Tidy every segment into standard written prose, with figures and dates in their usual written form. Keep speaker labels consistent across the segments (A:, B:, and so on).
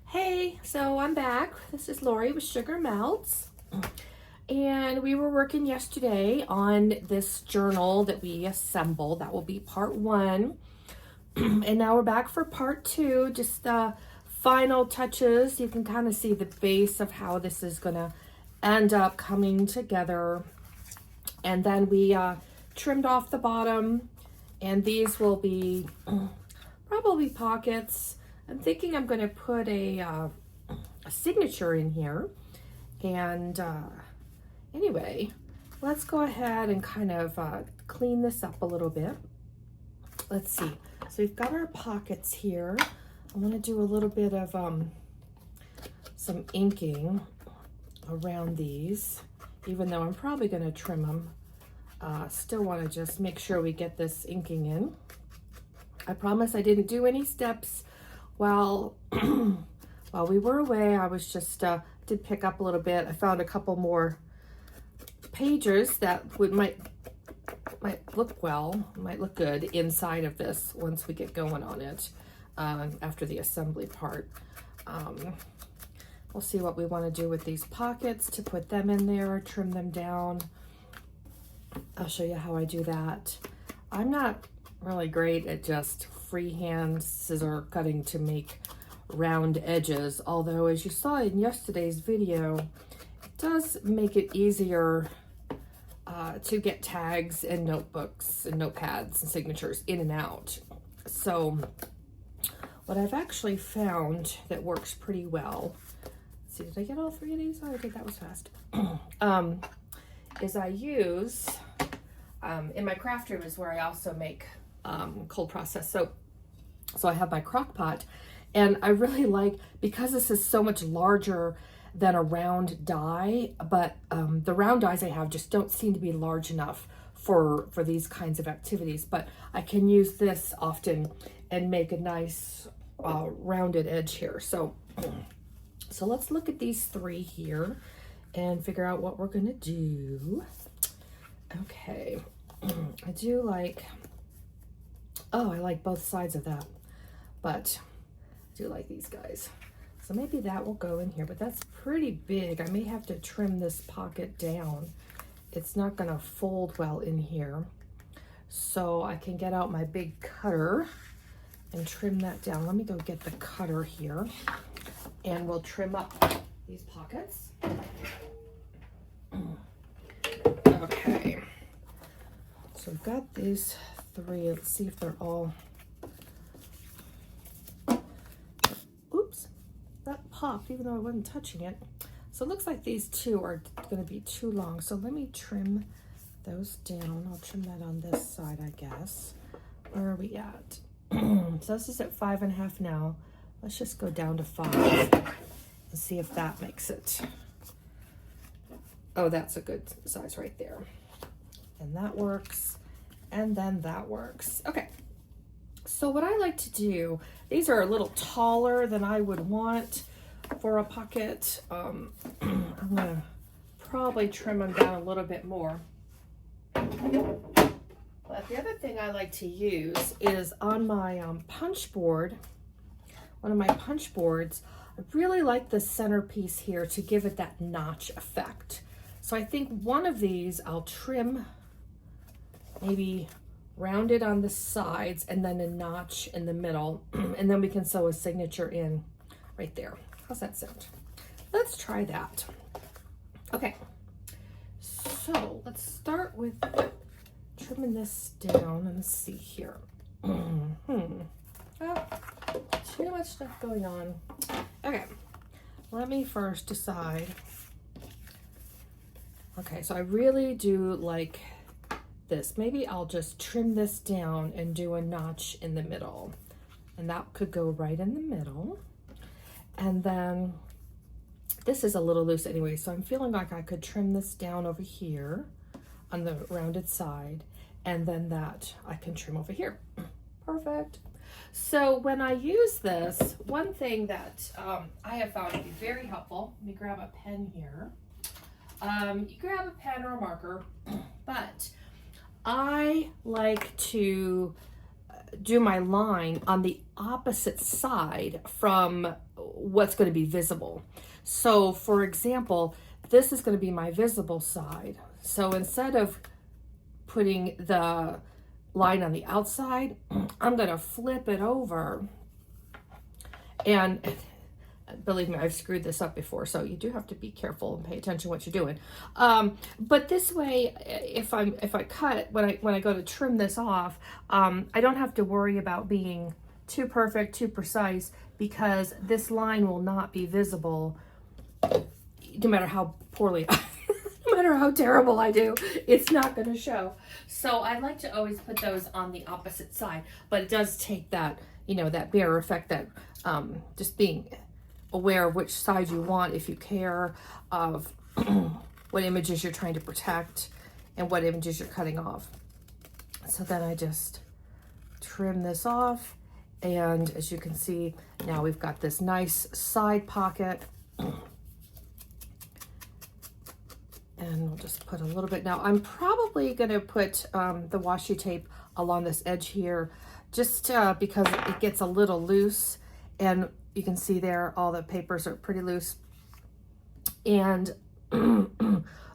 A: Hey, so I'm back. This is Lori with Sugar Melts. And we were working yesterday on this journal that we assembled. That will be part one. And now we're back for part two, just the final touches. You can kind of see the base of how this is going to end up coming together. And then we trimmed off the bottom, and these will be probably pockets. I'm thinking I'm going to put a signature in here. And anyway, let's go ahead and kind of clean this up a little bit. Let's see. So we've got our pockets here. I want to do a little bit of some inking around these, even though I'm probably going to trim them. Still want to just make sure we get this inking in. I promise I didn't do any steps while while we were away. I was just did pick up a little bit. I found a couple more pages that might look good inside of this once we get going on it after the assembly part. We'll see what we want to do with these pockets to put them in there, trim them down. I'll show you how I do that. I'm not really great at just freehand scissor cutting to make round edges, although as you saw in yesterday's video, it does make it easier to get tags and notebooks and notepads and signatures in and out. So what I've actually found that works pretty well, let's see, did I get all three of these? Oh, I think that was fast. Is I use, in my craft room is where I also make cold process soap. So I have my crock pot, and I really like, because this is so much larger than a round die, but the round dies I have just don't seem to be large enough for these kinds of activities, but I can use this often and make a nice rounded edge here. So let's look at these three here and figure out what we're gonna do. Okay, I do like, oh, I like both sides of that, but I do like these guys. So maybe that will go in here, but that's pretty big. I may have to trim this pocket down. It's not gonna fold well in here. So I can get out my big cutter and trim that down. Let me go get the cutter here, and we'll trim up these pockets. Okay, so we've got these three. Let's see if they're all, oops, that popped even though I wasn't touching it. So it looks like these two are going to be too long. So let me trim those down. I'll trim that on this side, I guess. Where are we at? So this is at 5.5 now. Let's just go down to 5 and see if that makes it. Oh, that's a good size right there. And that works. And then that works. Okay. So what I like to do, these are a little taller than I would want for a pocket. I'm gonna probably trim them down a little bit more. But the other thing I like to use is on my punch board, one of my punch boards, I really like the centerpiece here to give it that notch effect. So I think one of these I'll trim, maybe round it on the sides and then a notch in the middle, and then we can sew a signature in right there. How's that sound? Let's try that. Okay, so let's start with trimming this down. Let's see here. Oh, too much stuff going on. Okay, let me first decide. Okay, so I really do like this. Maybe I'll just trim this down and do a notch in the middle, and that could go right in the middle. And then this is a little loose anyway, so I'm feeling like I could trim this down over here on the rounded side, and then that I can trim over here. Perfect. So when I use this, one thing that I have found to be very helpful, let me grab a pen here. You grab a pen or a marker, but I like to do my line on the opposite side from what's going to be visible. So for example, this is going to be my visible side. So instead of putting the line on the outside, I'm going to flip it over. And believe me, I've screwed this up before, so you do have to be careful and pay attention to what you're doing. But this way, if I cut, when I go to trim this off, I don't have to worry about being too perfect, too precise, because this line will not be visible no matter how poorly, no matter how terrible I do, it's not going to show. So I like to always put those on the opposite side, but it does take that, you know, that mirror effect, that just being aware of which side you want, if you care of what images you're trying to protect and what images you're cutting off. So then I just trim this off, and as you can see, now we've got this nice side pocket. And we'll just put a little bit. Now I'm probably going to put the washi tape along this edge here, just because it gets a little loose, and you can see there all the papers are pretty loose. And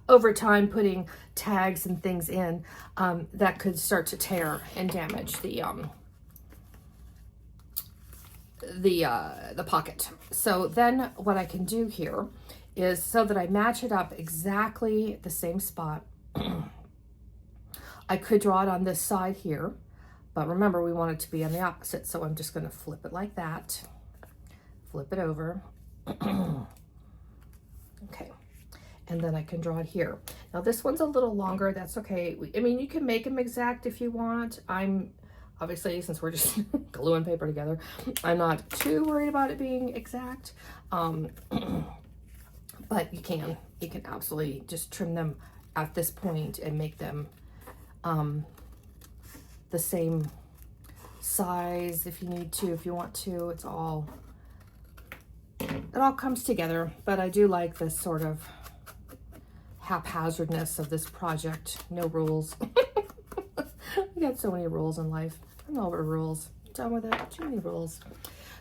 A: over time, putting tags and things in, that could start to tear and damage the pocket. So then what I can do here is, so that I match it up exactly the same spot, I could draw it on this side here, but remember we want it to be on the opposite, so I'm just going to flip it like that, flip it over. Okay, and then I can draw it here. Now this one's a little longer, that's okay. I mean, you can make them exact if you want. I'm obviously, since we're just gluing paper together, I'm not too worried about it being exact. But you can absolutely just trim them at this point and make them the same size if you need to, if you want to. It all comes together, but I do like this sort of haphazardness of this project. No rules. We got so many rules in life. I'm over rules. Done with it. Too many rules.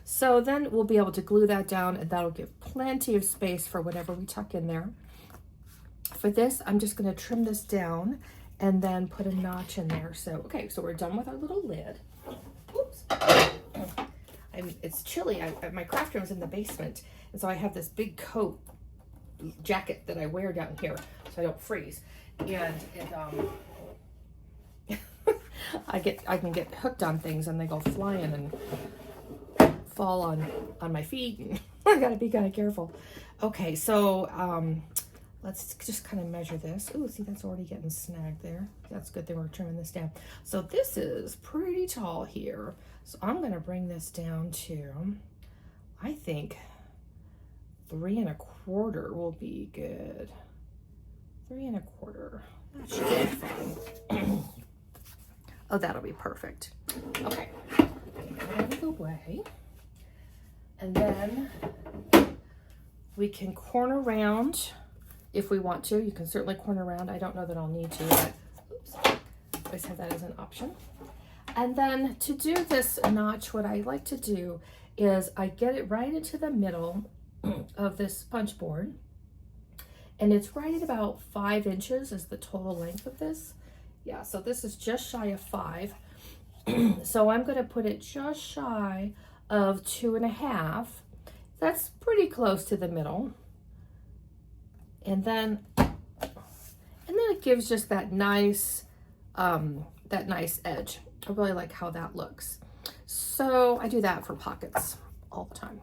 A: So then we'll be able to glue that down, and that'll give plenty of space for whatever we tuck in there. For this, I'm just going to trim this down and then put a notch in there. So, okay, so we're done with our little lid. Oops. It's chilly. My craft room's in the basement, and so I have this big coat jacket that I wear down here so I don't freeze. And it, I can get hooked on things and they go flying and fall on my feet, and I gotta be kind of careful. Okay, so let's just kind of measure this. Oh, see, that's already getting snagged there. That's good that we're trimming this down. So this is pretty tall here, so I'm gonna bring this down to, I think 3 1/4 will be good. 3 1/4, that should be fine. Oh, that'll be perfect. Okay, get that out of the way. And then we can corner round if we want to. You can certainly corner round. I don't know that I'll need to, but oops, always have that as an option. And then to do this notch, what I like to do is I get it right into the middle of this punch board, and it's right at about 5 inches is the total length of this. Yeah, so this is just shy of 5. So I'm going to put it just shy of 2.5. That's pretty close to the middle. And then it gives just that nice edge. I really like how that looks. So I do that for pockets all the time.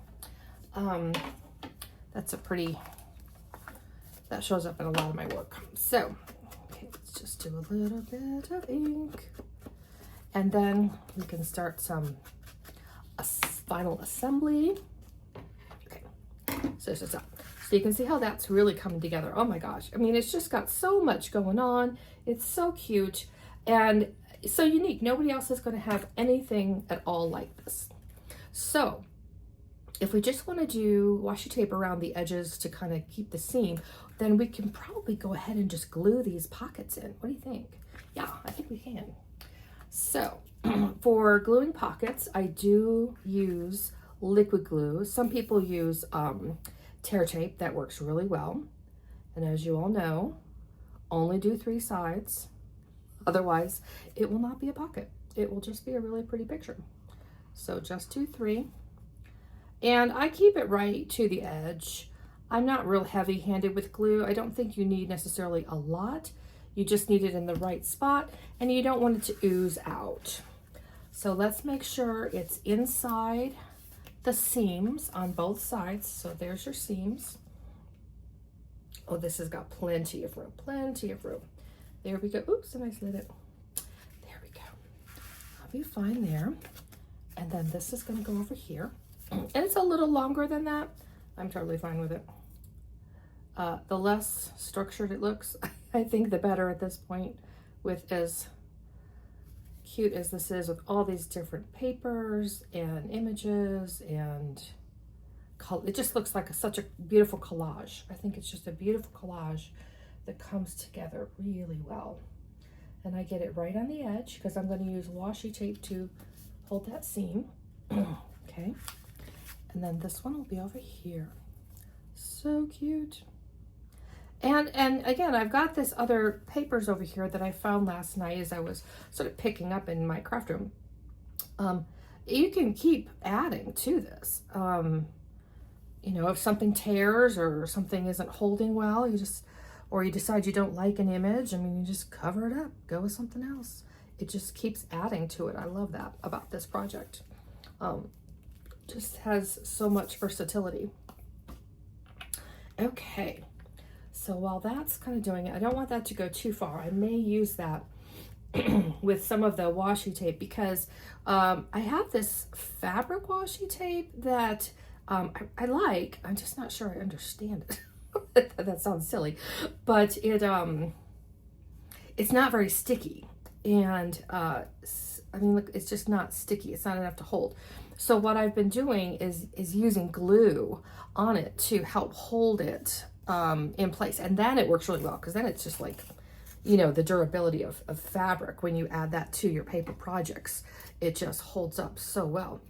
A: That shows up in a lot of my work. So, okay, let's just do a little bit of ink. And then we can start some final assembly. Okay, so this is up. So you can see how that's really coming together. Oh my gosh. I mean, it's just got so much going on. It's so cute and so unique. Nobody else is going to have anything at all like this. So if we just want to do washi tape around the edges to kind of keep the seam, then we can probably go ahead and just glue these pockets in. What do you think? Yeah, I think we can. So for gluing pockets, I do use liquid glue. Some people use tear tape. That works really well. And as you all know, only do 3 sides. Otherwise, it will not be a pocket. It will just be a really pretty picture. So just do 3. And I keep it right to the edge. I'm not real heavy-handed with glue. I don't think you need necessarily a lot. You just need it in the right spot, and you don't want it to ooze out. So let's make sure it's inside the seams on both sides. So there's your seams. Oh, this has got plenty of room, plenty of room. There we go. Oops, and I slid it. There we go. I'll be fine there. And then this is going to go over here. And it's a little longer than that. I'm totally fine with it. The less structured it looks, I think the better at this point, with as cute as this is, with all these different papers and images, and it just looks like such a beautiful collage. I think it's just a beautiful collage that comes together really well. And I get it right on the edge because I'm going to use washi tape to hold that seam. Okay. And then this one will be over here. So cute. And again, I've got this other papers over here that I found last night as I was sort of picking up in my craft room. You can keep adding to this. You know, if something tears or something isn't holding well, or you decide you don't like an image, I mean, you just cover it up, go with something else. It just keeps adding to it. I love that about this project. Just has so much versatility. Okay. So while that's kind of doing it, I don't want that to go too far. I may use that with some of the washi tape because I have this fabric washi tape that I like. I'm just not sure I understand it. That sounds silly, but it's not very sticky. And I mean, look, it's just not sticky. It's not enough to hold. So what I've been doing is using glue on it to help hold it in place, and then it works really well because then it's just like, you know, the durability of fabric. When you add that to your paper projects, it just holds up so well.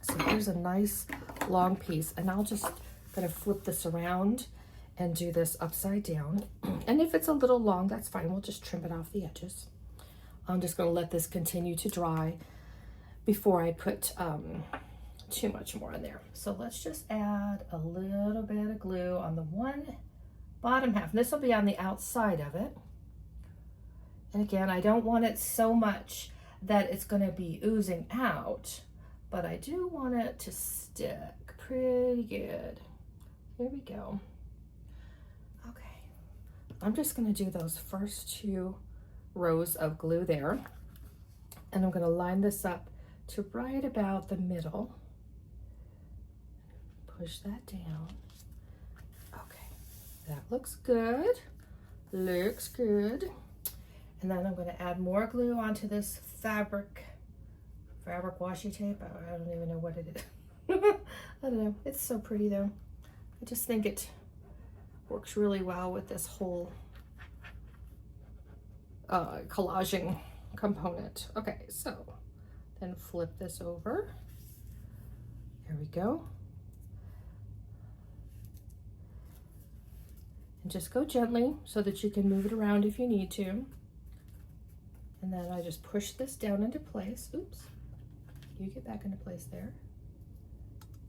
A: So here's a nice long piece, and I'll just kind of flip this around and do this upside down. And if it's a little long, that's fine. We'll just trim it off the edges. I'm just going to let this continue to dry before I put too much more in there. So let's just add a little bit of glue on the one bottom half. And this will be on the outside of it. And again, I don't want it so much that it's going to be oozing out, but I do want it to stick pretty good. Here we go. Okay. I'm just going to do those first 2 rows of glue there. And I'm going to line this up to right about the middle. Push that down. Okay, that looks good. Looks good. And then I'm going to add more glue onto this fabric washi tape. I don't even know what it is. I don't know. It's so pretty though. I just think it works really well with this whole collaging component. Okay, so then flip this over. There we go. And just go gently so that you can move it around if you need to. And then I just push this down into place. Oops. You get back into place there.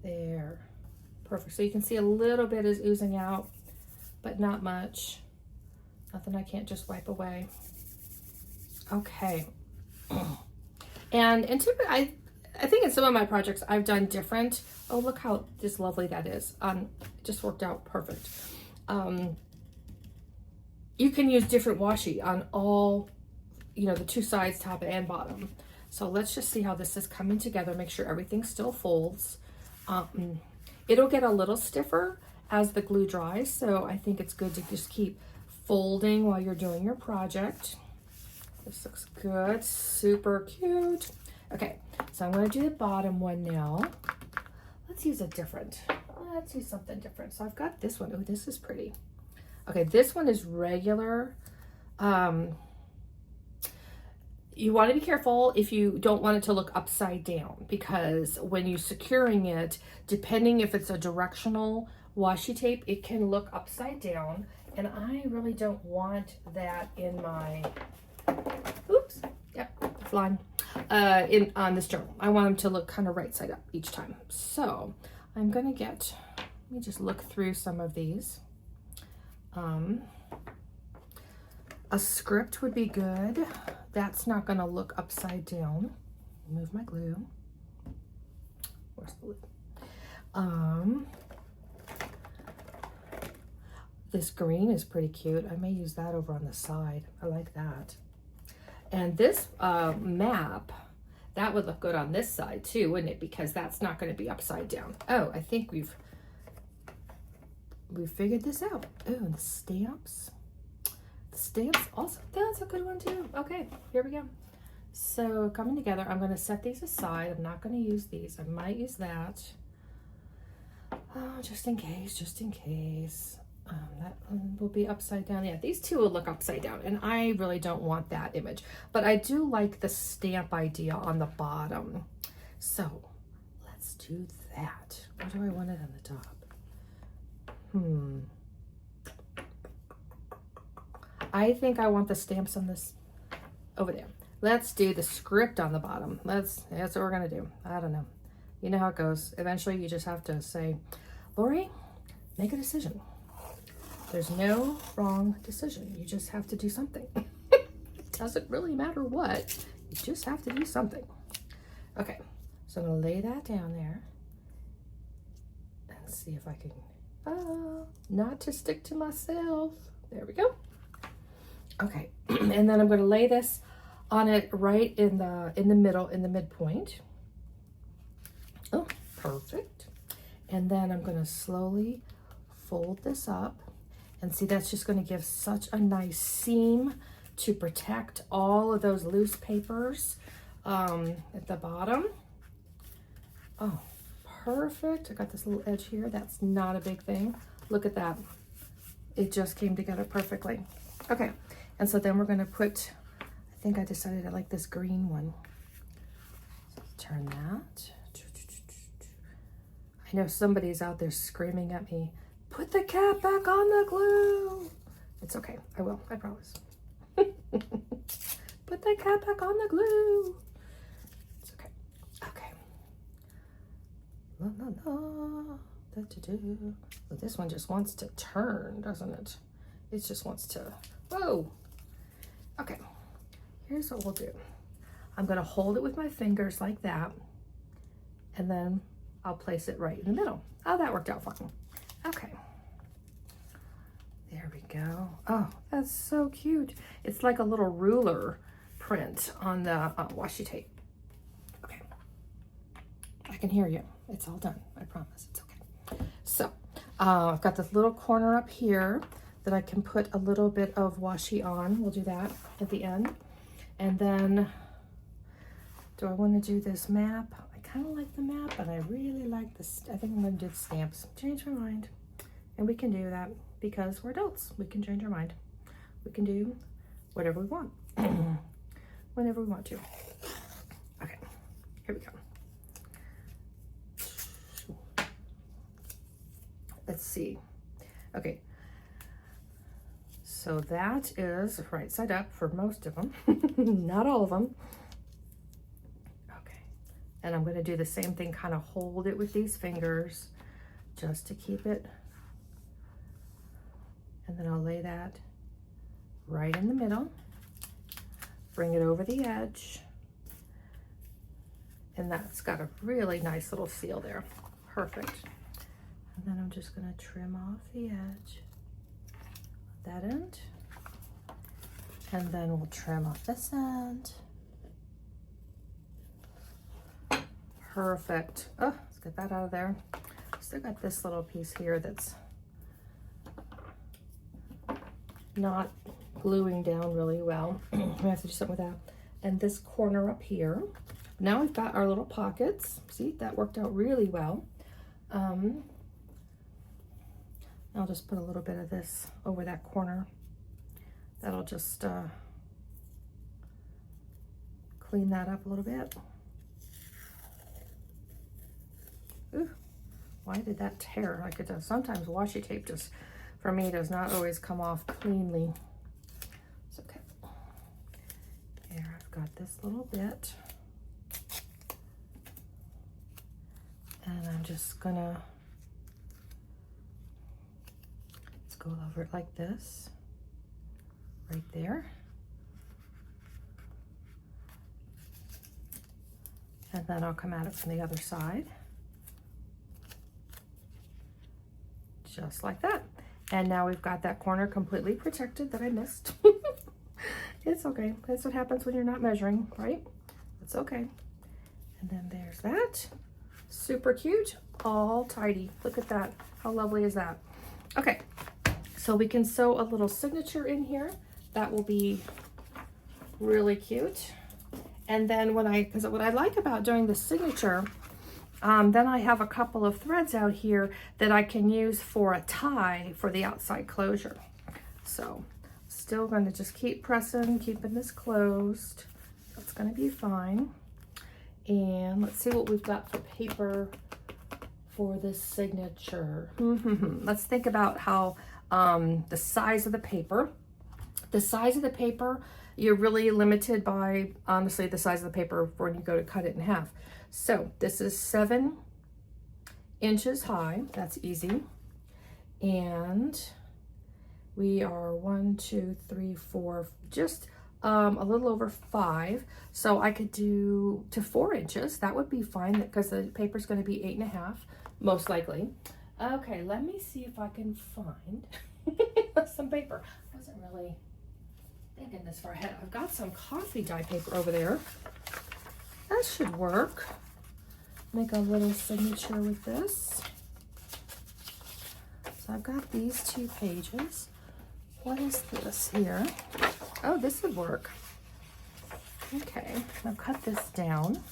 A: There. Perfect. So you can see a little bit is oozing out, but not much. Nothing I can't just wipe away. Okay. And typically, I think in some of my projects I've done different. Oh, look how just lovely that is. It just worked out perfect. You can use different washi on all, you know, the 2 sides, top and bottom. So let's just see how this is coming together. Make sure everything still folds. It'll get a little stiffer as the glue dries, so I think it's good to just keep folding while you're doing your project. This looks good, super cute. Okay, so I'm going to do the bottom one now. Let's use something different. So I've got this one. Oh, this is pretty. Okay, this one is regular. You want to be careful if you don't want it to look upside down, because when you're securing it, depending if it's a directional washi tape, it can look upside down, and I really don't want that in my, oops, yep, flying, on this journal. I want them to look kind of right side up each time. So I'm gonna let me just look through some of these. A script would be good. That's not gonna look upside down. Move my glue. Where's the glue? This green is pretty cute. I may use that over on the side. I like that. And this map, that would look good on this side too, wouldn't it? Because that's not gonna be upside down. Oh, I think we've figured this out. Oh, and the stamps. Stamps also, that's a good one too. Okay, here we go. So coming together, I'm going to set these aside. I'm not going to use these. I might use that, just in case. That one will be upside down. Yeah, these two will look upside down, and I really don't want that image, but I do like the stamp idea on the bottom. So let's do that. Where do I want it on the top? I think I want the stamps on this over there. Let's do the script on the bottom. That's what we're gonna do. I don't know. You know how it goes. Eventually you just have to say, Lori, make a decision. There's no wrong decision. You just have to do something. It doesn't really matter what. You just have to do something. Okay, so I'm gonna lay that down there and see if I can, not to stick to myself. There we go. Okay, and then I'm going to lay this on it right in the middle, in the midpoint. Oh, perfect. And then I'm going to slowly fold this up, and see, that's just going to give such a nice seam to protect all of those loose papers at the bottom. Oh, perfect. I got this little edge here. That's not a big thing. Look at that. It just came together perfectly. Okay. And so then we're going to put, I think I decided I like this green one. So turn that. I know somebody's out there screaming at me, put the cap back on the glue. It's okay. I will. I promise. Put the cap back on the glue. It's okay. Okay. La, la, la. Da, da, da. Well, this one just wants to turn, doesn't it? It just wants to, whoa. Okay, here's what we'll do. I'm gonna hold it with my fingers like that, and then I'll place it right in the middle. Oh, that worked out fine. Okay, there we go. Oh, that's so cute. It's like a little ruler print on the washi tape. Okay, I can hear you. It's all done, I promise, it's okay. So, I've got this little corner up here that I can put a little bit of washi on. We'll do that at the end. And then, do I want to do this map? I kind of like the map, but I really like this. I think I'm going to do the stamps. Change my mind. And we can do that because we're adults. We can change our mind. We can do whatever we want. Whenever we want to. Okay, here we go. Let's see. Okay. So that is right side up for most of them, not all of them. Okay, and I'm going to do the same thing, kind of hold it with these fingers just to keep it. And then I'll lay that right in the middle, bring it over the edge, and that's got a really nice little seal there. Perfect. And then I'm just going to trim off the edge. That end, and then we'll trim off this end. Perfect. Oh, let's get that out of there. Still got this little piece here that's not gluing down really well. We have to do something with that. And this corner up here. Now we've got our little pockets. See, that worked out really well. I'll just put a little bit of this over that corner. That'll just clean that up a little bit. Ooh, why did that tear like it does? Sometimes washi tape just, for me, does not always come off cleanly. It's okay. There, I've got this little bit. And I'm just gonna, let's go over it like this, right there. And then I'll come at it from the other side. Just like that. And now we've got that corner completely protected that I missed. It's okay. That's what happens when you're not measuring, right? It's okay. And then there's that. Super cute, all tidy. Look at that. How lovely is that? Okay, so we can sew a little signature in here. That will be really cute. And then what I like about doing the signature, then I have a couple of threads out here that I can use for a tie for the outside closure. So still going to just keep pressing, keeping this closed. That's going to be fine. And let's see what we've got for paper for this signature. Let's think about how the size of the paper. The size of the paper, you're really limited by, honestly, the size of the paper when you go to cut it in half. So this is 7 inches high. That's easy. And we are 1, 2, 3, 4, just a little over 5. So I could do to 4 inches. That would be fine because the paper's going to be 8.5, most likely. Okay, let me see if I can find some paper. I wasn't really thinking this far ahead. I've got some coffee dye paper over there. That should work. Make a little signature with this. So I've got these 2 pages. What is this here? Oh, this would work. Okay, I'll cut this down.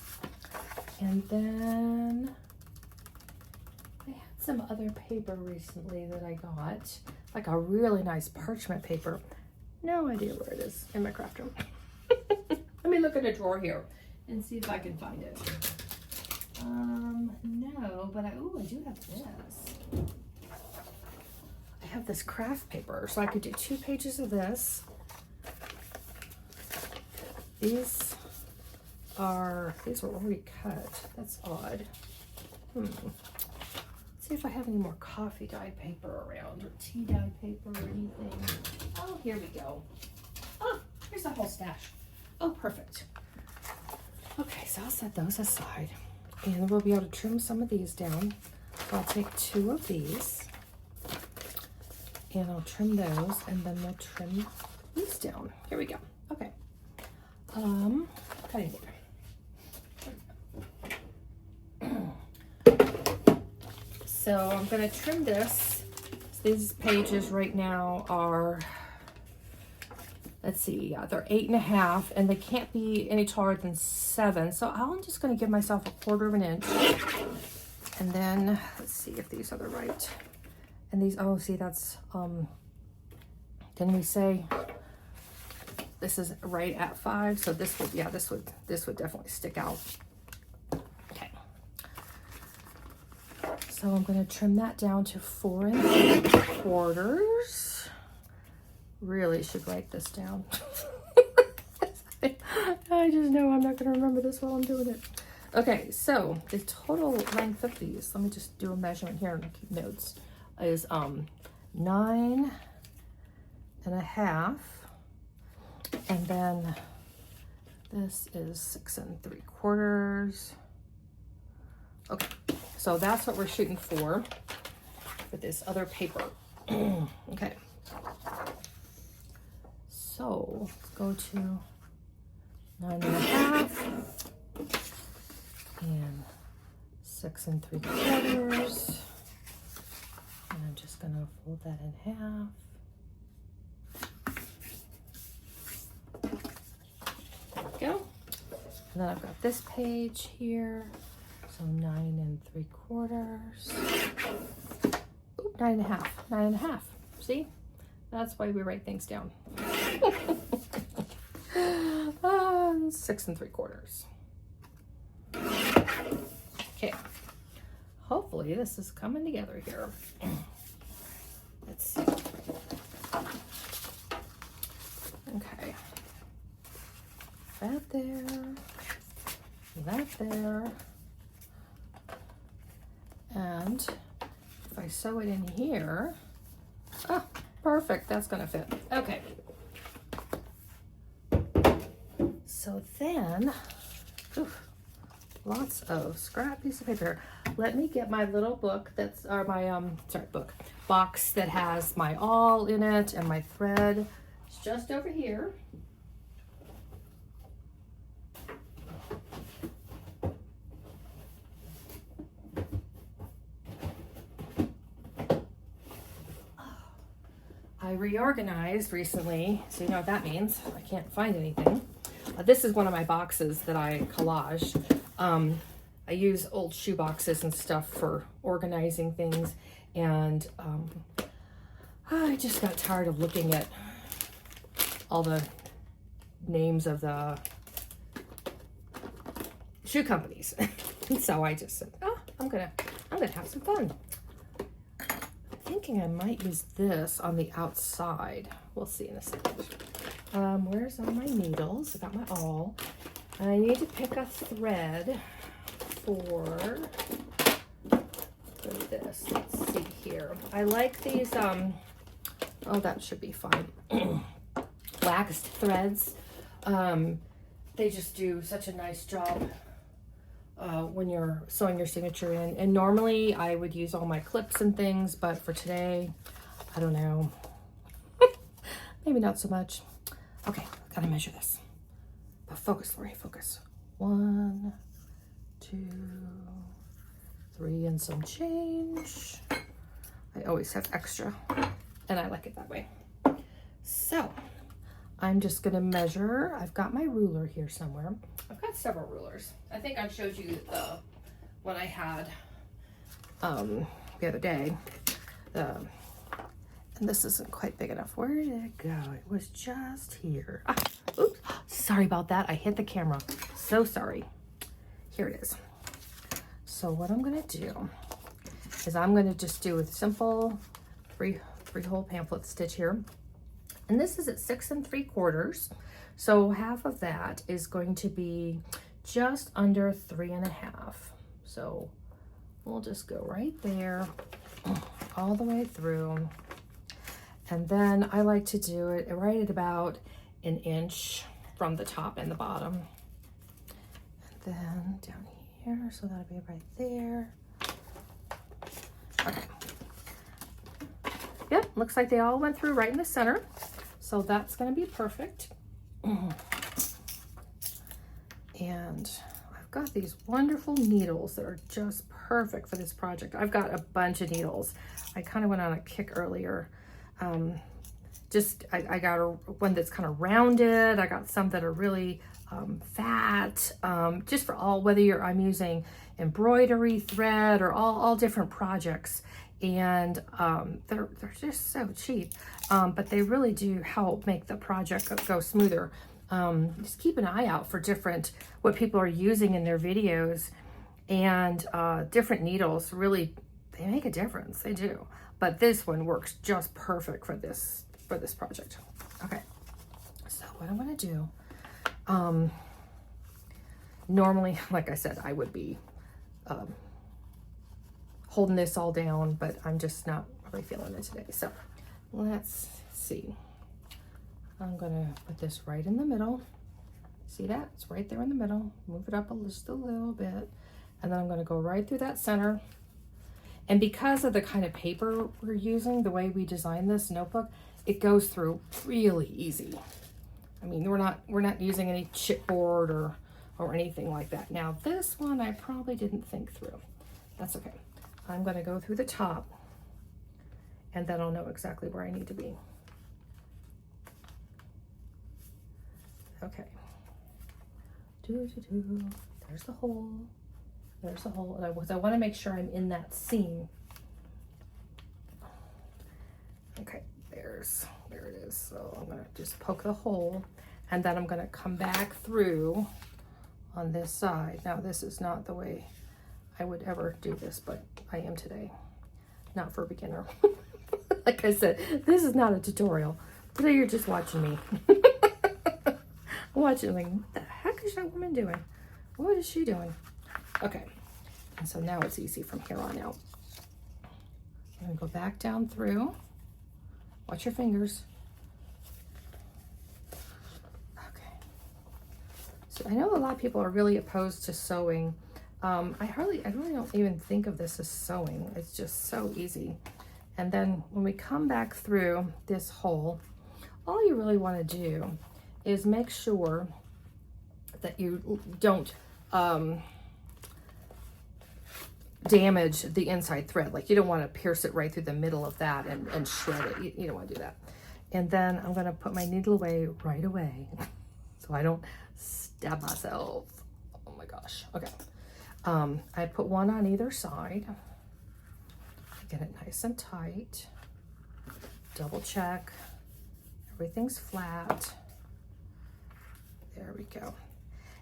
A: And then I had some other paper recently that I got, like a really nice parchment paper. No idea where it is in my craft room. Let me look in a drawer here and see if I can find it. No, but I do have this. I have this craft paper, so I could do 2 pages of this. These were already cut. That's odd. Let's see if I have any more coffee dye paper around, or tea dye paper or anything. Oh, here we go. Oh, here's a whole stash. Oh, perfect. Okay, so I'll set those aside. And we'll be able to trim some of these down. So I'll take 2 of these. And I'll trim those, and then we'll trim these down. Here we go. Okay. Cutting board. So I'm going to trim this. These pages right now are, let's see, they're 8.5, and they can't be any taller than 7. So I'm just going to give myself 1/4 of an inch. And then let's see if these are the right. And these, oh, see, that's, didn't we say this is right at 5? So this would, yeah, this would definitely stick out. Okay. So I'm going to trim that down to 4 3/4. Really should write this down. I just know I'm not going to remember this while I'm doing it. Okay, so the total length of these, let me just do a measurement here and keep notes, is 9.5, and then this is 6 3/4. Okay, so that's what we're shooting for with this other paper. Okay, so let's go to 9.5 and 6 3/4. And I'm just going to fold that in half. There we go. And then I've got this page here. So 9 3/4. Ooh, 9.5. 9.5. See? That's why we write things down. and 6 3/4. Okay, hopefully this is coming together here. Let's see. Okay, that there, that there, and if I sew it in here, oh, perfect, that's gonna fit. Okay, so then, lots of scrap piece of paper. Let me get my little book that's, or my, box that has my awl in it and my thread. It's just over here. I reorganized recently, so you know what that means. I can't find anything. This is one of my boxes that I collaged. I use old shoe boxes and stuff for organizing things, and I just got tired of looking at all the names of the shoe companies. So I just said, oh, I'm gonna have some fun. Thinking I might use this on the outside. We'll see in a second. Where's all my needles? I got my awl. I need to pick a thread for this. Let's see here. I like these, oh, that should be fine. Waxed threads. They just do such a nice job when you're sewing your signature in. And normally I would use all my clips and things, but for today, I don't know. Maybe not so much. Okay, gotta measure this. But focus, Lori, focus. 1, 2, 3, and some change. I always have extra, and I like it that way. So I'm just gonna measure. I've got my ruler here somewhere. I've got several rulers. I think I showed you the one I had the other day. And this isn't quite big enough. Where did it go? It was just here. Ah, oops, sorry about that. I hit the camera. So sorry. Here it is. So what I'm gonna do is I'm gonna just do a simple three-hole pamphlet stitch here. And this is at 6 3/4. So half of that is going to be just under 3 1/2. So we'll just go right there, all the way through. And then I like to do it right at about 1 inch from the top and the bottom. And then down here, so that'll be right there. Okay. Yep, looks like they all went through right in the center. So that's gonna be perfect. And I've got these wonderful needles that are just perfect for this project. I've got a bunch of needles. I kind of went on a kick earlier. I got one that's kind of rounded. I got some that are really fat, just for all, whether I'm using embroidery thread or all different projects. And they're just so cheap, but they really do help make the project go smoother. Just keep an eye out for what people are using in their videos, and different needles really, they make a difference. They do. But this one works just perfect for this project. Okay, so what I'm gonna do, normally, like I said, I would be holding this all down, but I'm just not really feeling it today. So let's see. I'm gonna put this right in the middle. See that? It's right there in the middle. Move it up just a little bit. And then I'm gonna go right through that center. And because of the kind of paper we're using, the way we designed this notebook, it goes through really easy. I mean, we're not using any chipboard or anything like that. Now this one I probably didn't think through. That's okay. I'm gonna go through the top, and then I'll know exactly where I need to be. Okay. There's the hole. There's the hole. And I want to make sure I'm in that seam. Okay, there it is. So I'm gonna just poke the hole, And then I'm gonna come back through on this side. Now this is not the way I would ever do this, but I am today. Not for a beginner. Like I said, this is not a tutorial. Today you're just watching me. Watching like, what the heck is that woman doing? What is she doing? Okay, and so now it's easy from here on out. I'm gonna go back down through. Watch your fingers. Okay. So I know a lot of people are really opposed to sewing. I really don't even think of this as sewing. It's just so easy. And then when we come back through this hole, all you really want to do is make sure that you don't damage the inside thread. Like you don't want to pierce it right through the middle of that and shred it. You don't want to do that. And then I'm going to put my needle away right away so I don't stab myself. Oh my gosh. Okay. I put one on either side. Get it nice and tight. Double check. Everything's flat. There we go.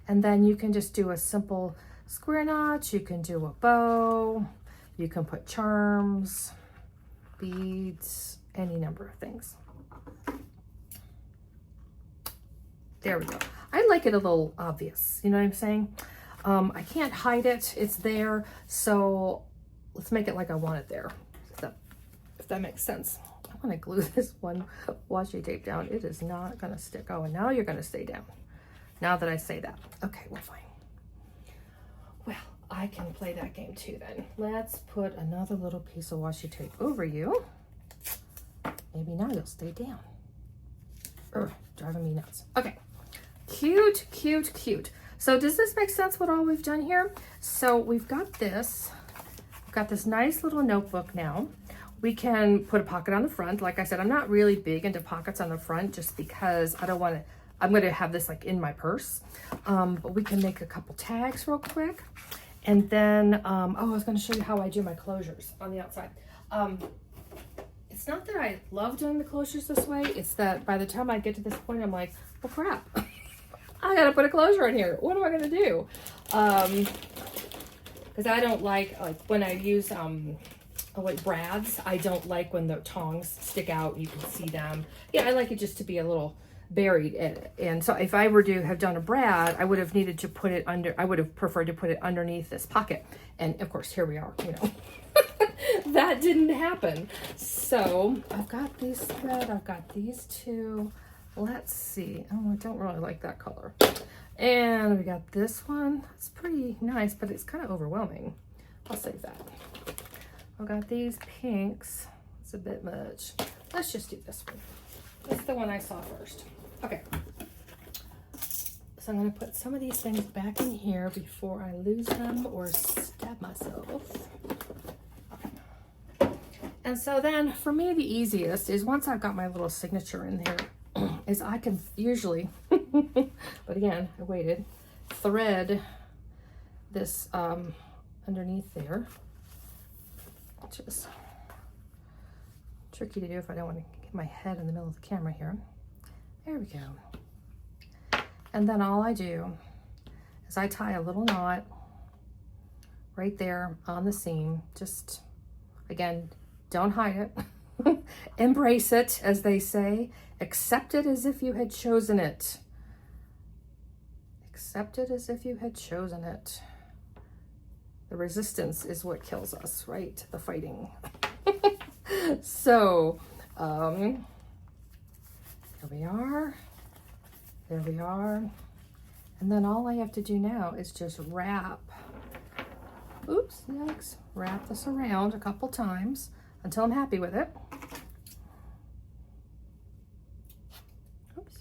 A: And then you can just do a simple square knot. You can do a bow. You can put charms, beads, any number of things. There we go. I like it a little obvious. You know what I'm saying? I can't hide it. It's there. So let's make it like I want it there. If that makes sense. I want to glue this one washi tape down. It is not going to stick. Oh, and now you're going to stay down. Now that I say that. Okay, well, fine. Well, I can play that game too then. Let's put another little piece of washi tape over you. Maybe now you'll stay down. Driving me nuts. Okay. Cute, cute, cute. So does this make sense what all we've done here? So we've got this. We've got this nice little notebook now. We can put a pocket on the front. Like I said, I'm not really big into pockets on the front just because I don't want to, I'm going to have this like in my purse. But we can make a couple tags real quick. And then, oh, I was going to show you how I do my closures on the outside. It's not that I love doing the closures this way. It's that by the time I get to this point, I'm like, well, crap. I got to put a closure in here. What am I going to do? Because I don't like when I use like brads, I don't like when the tongs stick out, you can see them. Yeah, I like it just to be a little buried in it. And so if I were to have done a brad, I would have needed to put it under, I would have preferred to put it underneath this pocket. And of course, here we are, you know. That didn't happen. So I've got these thread, I've got these two. Let's see. Oh, I don't really like that color. And we got this one. It's pretty nice, but it's kind of overwhelming. I'll save that. I've got these pinks. It's a bit much. Let's just do this one. That's the one I saw first. Okay. So I'm going to put some of these things back in here before I lose them or stab myself. Okay. And so then for me, the easiest is once I've got my little signature in there, is I can usually, but again, I waited, thread this underneath there. Which is tricky to do if I don't want to get my head in the middle of the camera here. There we go. And then all I do is I tie a little knot right there on the seam. Just, again, don't hide it. Embrace it, as they say. Accept it as if you had chosen it. Accept it as if you had chosen it. The resistance is what kills us, right? The fighting. So, here we are. There we are. And then all I have to do now is just wrap. Oops, yikes. Wrap this around a couple times until I'm happy with it. Oops.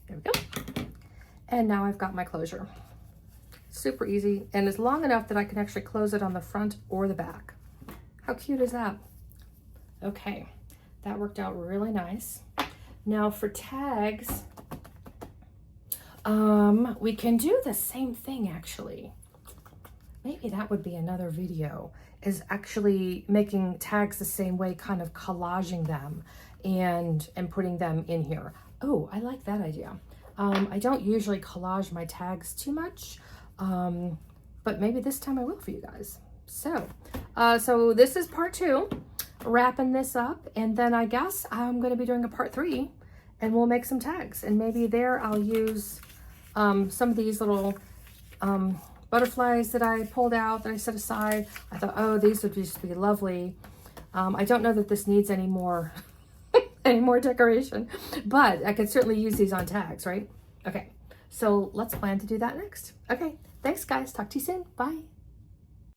A: There we go. And now I've got my closure. Super easy, and it's long enough that I can actually close it on the front or the back. How cute is that? Okay, that worked out really nice. Now for tags, we can do the same thing actually. maybe that would be another video, is actually making tags the same way, kind of collaging them and putting them in here. Oh, I like that idea. I don't usually collage my tags too much, but maybe this time I will for you guys. So, so this is part 2, wrapping this up, and then I guess I'm going to be doing a part 3, and we'll make some tags, and maybe there I'll use some of these little butterflies that I pulled out, that I set aside. I thought, oh, these would just be lovely. I don't know that this needs any more any more decoration, but I could certainly use these on tags, right? Okay, so let's plan to do that next. Okay, thanks guys. Talk to you soon. Bye.